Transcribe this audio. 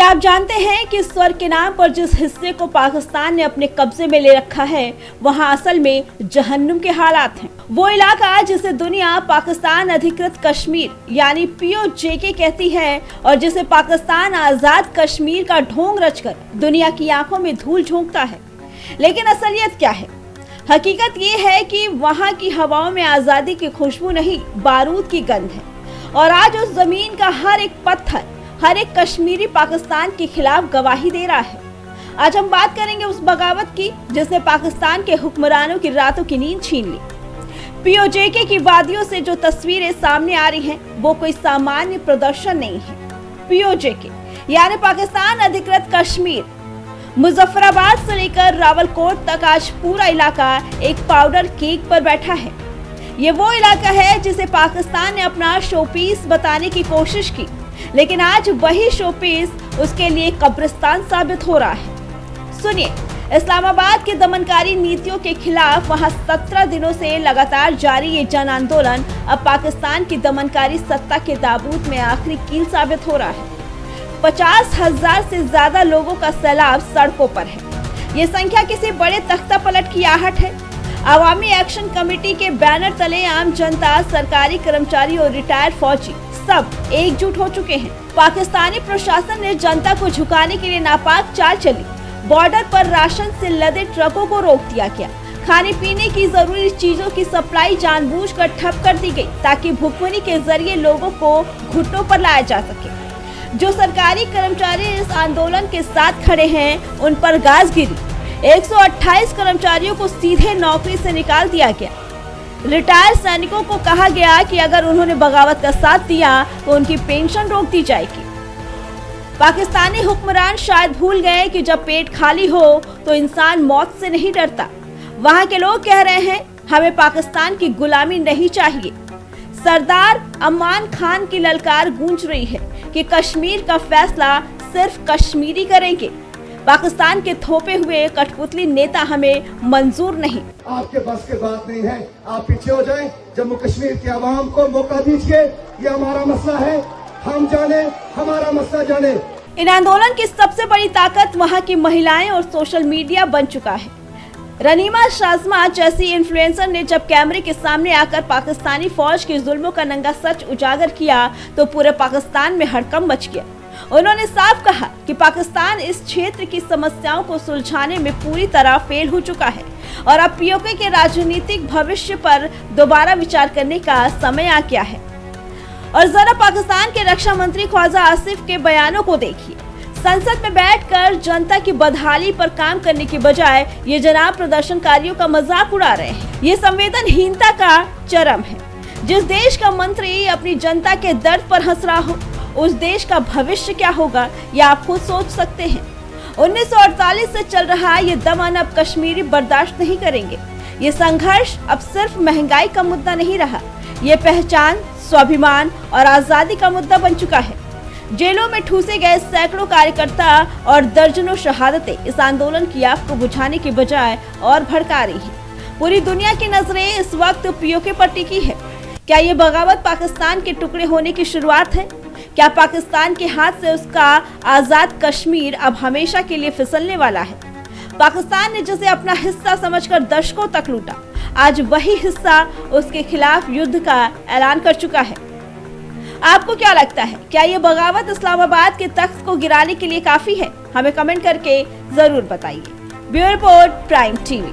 क्या आप जानते हैं कि स्वर्ग के नाम पर जिस हिस्से को पाकिस्तान ने अपने कब्जे में ले रखा है वहां असल में जहन्नुम के हालात हैं। वो इलाका जिसे दुनिया पाकिस्तान अधिकृत कश्मीर यानी POJK कहती है और जिसे पाकिस्तान आजाद कश्मीर का ढोंग रचकर दुनिया की आंखों में धूल झोंकता है। लेकिन असलियत क्या है? हकीकत ये है कि वहाँ की हवाओं में आजादी की खुशबू नहीं, बारूद की गंध है। और आज उस जमीन का हर एक पत्थर, हर एक कश्मीरी पाकिस्तान के खिलाफ गवाही दे रहा है। आज हम बात करेंगे उस बगावत की जिसने पाकिस्तान के हुक्मरानों की रातों की नींद छीन ली। POJK की वादियों से जो तस्वीरें सामने आ रही हैं, वो कोई सामान्य प्रदर्शन नहीं है। POJK यानी पाकिस्तान अधिकृत कश्मीर, मुजफ्फराबाद से लेकर रावलकोट तक आज पूरा इलाका एक पाउडर केक पर बैठा है। ये वो इलाका है जिसे पाकिस्तान ने अपना शोपीस बताने की कोशिश की, लेकिन आज वही शोपीस उसके लिए कब्रिस्तान साबित हो रहा है। सुनिए, इस्लामाबाद के दमनकारी नीतियों के खिलाफ वहां 17 दिनों से लगातार जारी ये जन आंदोलन अब पाकिस्तान की दमनकारी सत्ता के ताबूत में आखिरी कील साबित हो रहा है। 50,000 से ज्यादा लोगों का सैलाब सड़कों पर है। ये संख्या किसी बड़े तख्ता पलट की आहट है। अवामी एक्शन कमेटी के बैनर तले आम जनता, सरकारी कर्मचारी और रिटायर्ड फौजी सब एकजुट हो चुके हैं। पाकिस्तानी प्रशासन ने जनता को झुकाने के लिए नापाक चाल चली। बॉर्डर पर राशन से लदे ट्रकों को रोक दिया गया। खाने पीने की जरूरी चीजों की सप्लाई जानबूझकर ठप कर दी गई ताकि भुखमरी के जरिए लोगों को घुटनों पर लाया जा सके। जो सरकारी कर्मचारी इस आंदोलन के साथ खड़े हैं, उन पर गाज गिरी। 128 कर्मचारियों को सीधे नौकरी से निकाल दिया गया। रिटायर्ड सैनिकों को कहा गया कि अगर उन्होंने बगावत का साथ दिया तो उनकी पेंशन रोक दी जाएगी। पाकिस्तानी हुक्मरान शायद भूल गए कि जब पेट खाली हो तो इंसान मौत से नहीं डरता। वहां के लोग कह रहे हैं, हमें पाकिस्तान की गुलामी नहीं चाहिए। सरदार अमान खान की ललकार गूंज रही है कि कश्मीर का फैसला सिर्फ कश्मीरी करेंगे। पाकिस्तान के थोपे हुए कठपुतली नेता हमें मंजूर नहीं। आपके बस की बात नहीं है, आप पीछे हो जाएं। जम्मू कश्मीर की आवाम को मौका दीजिए। ये हमारा मसला है, हम जाने, हमारा मसला जाने। इन आंदोलन की सबसे बड़ी ताकत वहां की महिलाएं और सोशल मीडिया बन चुका है। रनीमा शाजमा जैसी इन्फ्लुएंसर ने जब कैमरे के सामने आकर पाकिस्तानी फौज के जुल्मों का नंगा सच उजागर किया तो पूरे पाकिस्तान में हड़कंप मच गया। उन्होंने साफ कहा कि पाकिस्तान इस क्षेत्र की समस्याओं को सुलझाने में पूरी तरह फेल हो चुका है और अब POK के राजनीतिक भविष्य पर दोबारा विचार करने का समय आ गया है। और जरा पाकिस्तान के रक्षा मंत्री ख्वाजा आसिफ के बयानों को देखिए। संसद में बैठकर जनता की बदहाली पर काम करने की बजाय ये जनाब प्रदर्शनकारियों का मजाक उड़ा रहे हैं। ये संवेदनहीनता का चरम है। जिस देश का मंत्री अपनी जनता के दर्द पर हंस रहा हो, उस देश का भविष्य क्या होगा ये आप खुद सोच सकते हैं। 1948 से चल रहा ये दमन अब कश्मीरी बर्दाश्त नहीं करेंगे। ये संघर्ष अब सिर्फ महंगाई का मुद्दा नहीं रहा, ये पहचान, स्वाभिमान और आजादी का मुद्दा बन चुका है। जेलों में ठूसे गए सैकड़ों कार्यकर्ता और दर्जनों शहादतें इस आंदोलन की आग को बुझाने की बजाय और भड़का रही हैं। पूरी दुनिया की नजरें इस वक्त POK पर टिकी है। क्या ये बगावत पाकिस्तान के टुकड़े होने की शुरुआत है? क्या पाकिस्तान के हाथ से उसका आजाद कश्मीर अब हमेशा के लिए फिसलने वाला है? पाकिस्तान ने जिसे अपना हिस्सा समझकर दशकों तक लूटा, आज वही हिस्सा उसके खिलाफ युद्ध का ऐलान कर चुका है। आपको क्या लगता है, क्या ये बगावत इस्लामाबाद के तख्त को गिराने के लिए काफी है? हमें कमेंट करके जरूर बताइए। Bureau report, prime TV।